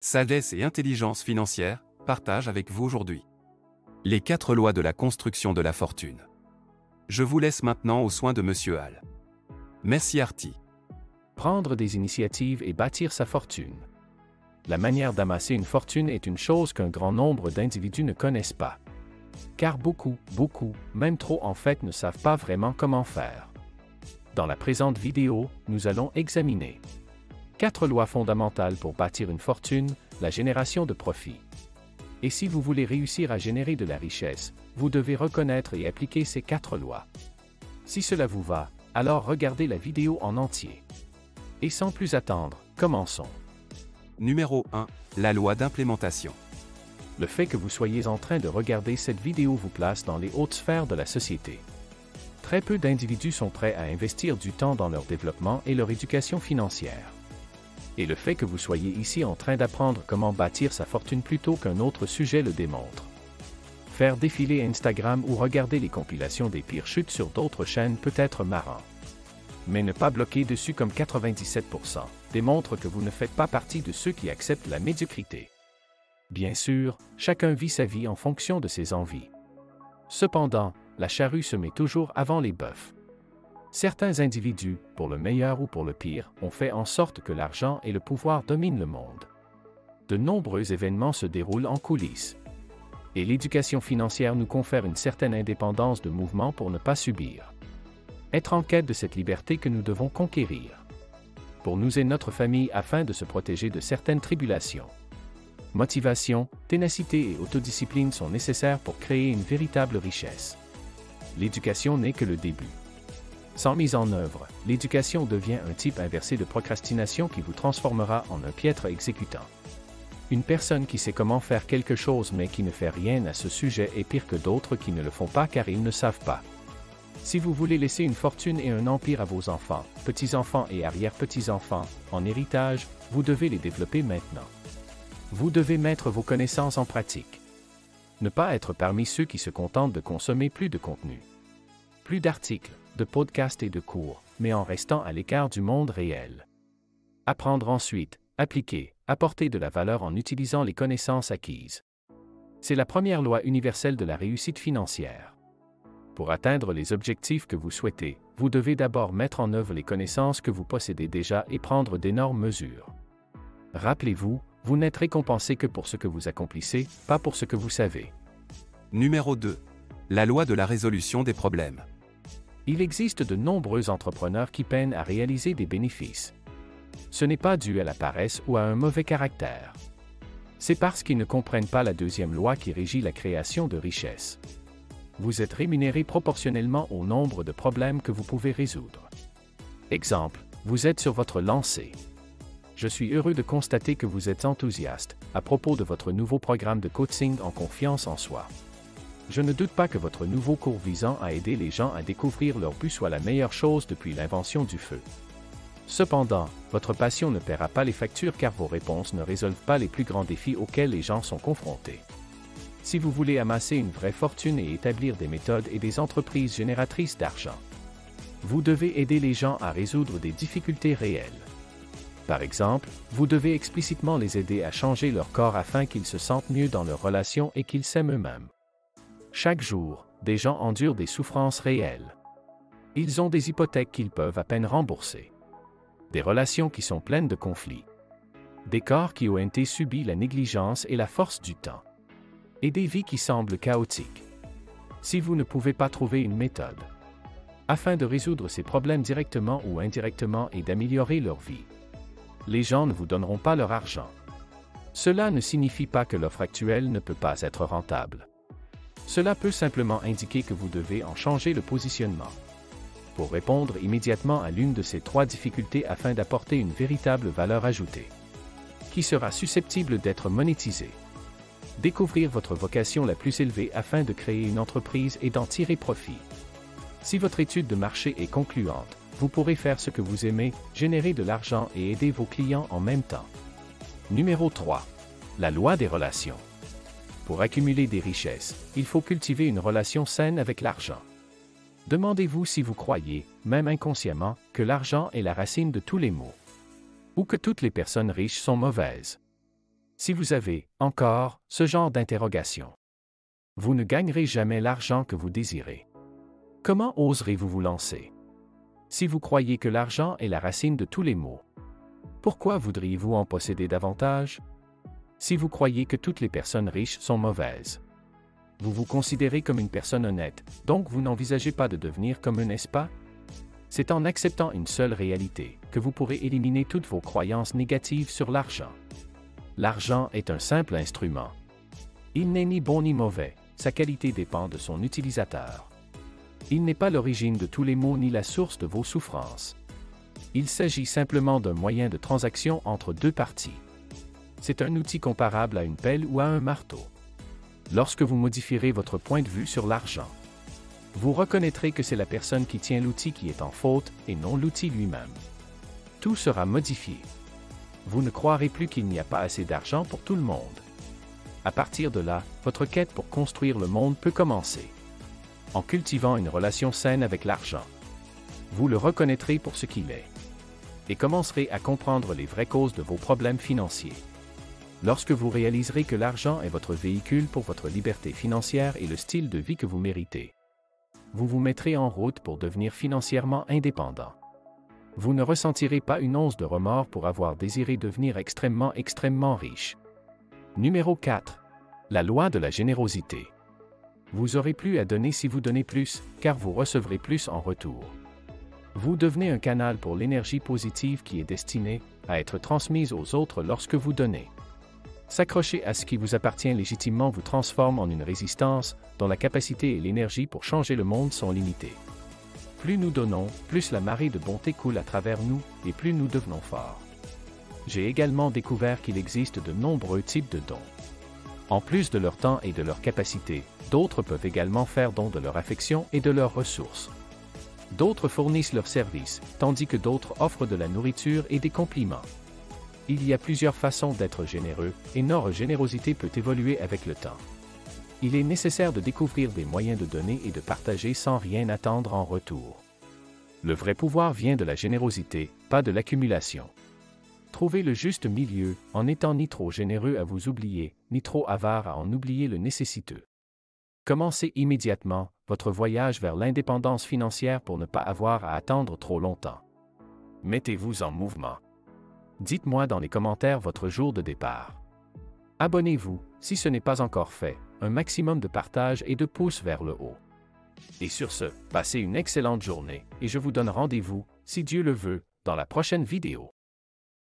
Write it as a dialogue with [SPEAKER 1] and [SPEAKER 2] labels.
[SPEAKER 1] Sagesse et intelligence financière, partage avec vous aujourd'hui les 4 lois de la construction de la fortune. Je vous laisse maintenant aux soins de Monsieur Hall. Merci Artie.
[SPEAKER 2] Prendre des initiatives et bâtir sa fortune. La manière d'amasser une fortune est une chose qu'un grand nombre d'individus ne connaissent pas. Car beaucoup, même trop en fait ne savent pas vraiment comment faire. Dans la présente vidéo, nous allons examiner 4 lois fondamentales pour bâtir une fortune, la génération de profit. Et si vous voulez réussir à générer de la richesse, vous devez reconnaître et appliquer ces 4 lois. Si cela vous va, alors regardez la vidéo en entier. Et sans plus attendre, commençons.
[SPEAKER 1] Numéro 1. La loi d'implémentation.
[SPEAKER 2] Le fait que vous soyez en train de regarder cette vidéo vous place dans les hautes sphères de la société. Très peu d'individus sont prêts à investir du temps dans leur développement et leur éducation financière. Et le fait que vous soyez ici en train d'apprendre comment bâtir sa fortune plutôt qu'un autre sujet le démontre. Faire défiler Instagram ou regarder les compilations des pires chutes sur d'autres chaînes peut être marrant. Mais ne pas bloquer dessus comme 97% démontre que vous ne faites pas partie de ceux qui acceptent la médiocrité. Bien sûr, chacun vit sa vie en fonction de ses envies. Cependant, la charrue se met toujours avant les bœufs. Certains individus, pour le meilleur ou pour le pire, ont fait en sorte que l'argent et le pouvoir dominent le monde. De nombreux événements se déroulent en coulisses. Et l'éducation financière nous confère une certaine indépendance de mouvement pour ne pas subir. Être en quête de cette liberté que nous devons conquérir. Pour nous et notre famille afin de se protéger de certaines tribulations. Motivation, ténacité et autodiscipline sont nécessaires pour créer une véritable richesse. L'éducation n'est que le début. Sans mise en œuvre, l'éducation devient un type inversé de procrastination qui vous transformera en un piètre exécutant. Une personne qui sait comment faire quelque chose mais qui ne fait rien à ce sujet est pire que d'autres qui ne le font pas car ils ne savent pas. Si vous voulez laisser une fortune et un empire à vos enfants, petits-enfants et arrière-petits-enfants, en héritage, vous devez les développer maintenant. Vous devez mettre vos connaissances en pratique. Ne pas être parmi ceux qui se contentent de consommer plus de contenu. Plus d'articles, de podcasts et de cours, mais en restant à l'écart du monde réel. Apprendre ensuite, appliquer, apporter de la valeur en utilisant les connaissances acquises. C'est la première loi universelle de la réussite financière. Pour atteindre les objectifs que vous souhaitez, vous devez d'abord mettre en œuvre les connaissances que vous possédez déjà et prendre d'énormes mesures. Rappelez-vous, vous n'êtes récompensé que pour ce que vous accomplissez, pas pour ce que vous savez.
[SPEAKER 1] Numéro 2. La loi de la résolution des problèmes.
[SPEAKER 2] Il existe de nombreux entrepreneurs qui peinent à réaliser des bénéfices. Ce n'est pas dû à la paresse ou à un mauvais caractère. C'est parce qu'ils ne comprennent pas la deuxième loi qui régit la création de richesses. Vous êtes rémunéré proportionnellement au nombre de problèmes que vous pouvez résoudre. Exemple, vous êtes sur votre lancée. Je suis heureux de constater que vous êtes enthousiaste à propos de votre nouveau programme de coaching en confiance en soi. Je ne doute pas que votre nouveau cours visant à aider les gens à découvrir leur but soit la meilleure chose depuis l'invention du feu. Cependant, votre passion ne paiera pas les factures car vos réponses ne résolvent pas les plus grands défis auxquels les gens sont confrontés. Si vous voulez amasser une vraie fortune et établir des méthodes et des entreprises génératrices d'argent, vous devez aider les gens à résoudre des difficultés réelles. Par exemple, vous devez explicitement les aider à changer leur corps afin qu'ils se sentent mieux dans leurs relations et qu'ils s'aiment eux-mêmes. Chaque jour, des gens endurent des souffrances réelles. Ils ont des hypothèques qu'ils peuvent à peine rembourser. Des relations qui sont pleines de conflits. Des corps qui ont été subis la négligence et la force du temps. Et des vies qui semblent chaotiques. Si vous ne pouvez pas trouver une méthode afin de résoudre ces problèmes directement ou indirectement et d'améliorer leur vie, les gens ne vous donneront pas leur argent. Cela ne signifie pas que l'offre actuelle ne peut pas être rentable. Cela peut simplement indiquer que vous devez en changer le positionnement. Pour répondre immédiatement à l'une de ces 3 difficultés afin d'apporter une véritable valeur ajoutée, qui sera susceptible d'être monétisée. Découvrir votre vocation la plus élevée afin de créer une entreprise et d'en tirer profit. Si votre étude de marché est concluante, vous pourrez faire ce que vous aimez, générer de l'argent et aider vos clients en même temps. Numéro 3. La loi des relations. Pour accumuler des richesses, il faut cultiver une relation saine avec l'argent. Demandez-vous si vous croyez, même inconsciemment, que l'argent est la racine de tous les maux. Ou que toutes les personnes riches sont mauvaises. Si vous avez, encore, ce genre d'interrogation, vous ne gagnerez jamais l'argent que vous désirez. Comment oserez-vous vous lancer? Si vous croyez que l'argent est la racine de tous les maux, pourquoi voudriez-vous en posséder davantage? Si vous croyez que toutes les personnes riches sont mauvaises, vous vous considérez comme une personne honnête, donc vous n'envisagez pas de devenir comme eux, n'est-ce pas? C'est en acceptant une seule réalité que vous pourrez éliminer toutes vos croyances négatives sur l'argent. L'argent est un simple instrument. Il n'est ni bon ni mauvais, sa qualité dépend de son utilisateur. Il n'est pas l'origine de tous les maux ni la source de vos souffrances. Il s'agit simplement d'un moyen de transaction entre deux parties. C'est un outil comparable à une pelle ou à un marteau. Lorsque vous modifierez votre point de vue sur l'argent, vous reconnaîtrez que c'est la personne qui tient l'outil qui est en faute et non l'outil lui-même. Tout sera modifié. Vous ne croirez plus qu'il n'y a pas assez d'argent pour tout le monde. À partir de là, votre quête pour construire le monde peut commencer. En cultivant une relation saine avec l'argent, vous le reconnaîtrez pour ce qu'il est et commencerez à comprendre les vraies causes de vos problèmes financiers. Lorsque vous réaliserez que l'argent est votre véhicule pour votre liberté financière et le style de vie que vous méritez, vous vous mettrez en route pour devenir financièrement indépendant. Vous ne ressentirez pas une once de remords pour avoir désiré devenir extrêmement riche. Numéro 4. La loi de la générosité. Vous aurez plus à donner si vous donnez plus, car vous recevrez plus en retour. Vous devenez un canal pour l'énergie positive qui est destinée à être transmise aux autres lorsque vous donnez. S'accrocher à ce qui vous appartient légitimement vous transforme en une résistance dont la capacité et l'énergie pour changer le monde sont limitées. Plus nous donnons, plus la marée de bonté coule à travers nous et plus nous devenons forts. J'ai également découvert qu'il existe de nombreux types de dons. En plus de leur temps et de leur capacité, d'autres peuvent également faire don de leur affection et de leurs ressources. D'autres fournissent leurs services, tandis que d'autres offrent de la nourriture et des compliments. Il y a plusieurs façons d'être généreux, et notre générosité peut évoluer avec le temps. Il est nécessaire de découvrir des moyens de donner et de partager sans rien attendre en retour. Le vrai pouvoir vient de la générosité, pas de l'accumulation. Trouvez le juste milieu, en n'étant ni trop généreux à vous oublier, ni trop avare à en oublier le nécessiteux. Commencez immédiatement votre voyage vers l'indépendance financière pour ne pas avoir à attendre trop longtemps. Mettez-vous en mouvement. Dites-moi dans les commentaires votre jour de départ. Abonnez-vous, si ce n'est pas encore fait, un maximum de partage et de pouces vers le haut. Et sur ce, passez une excellente journée, et je vous donne rendez-vous, si Dieu le veut, dans la prochaine vidéo.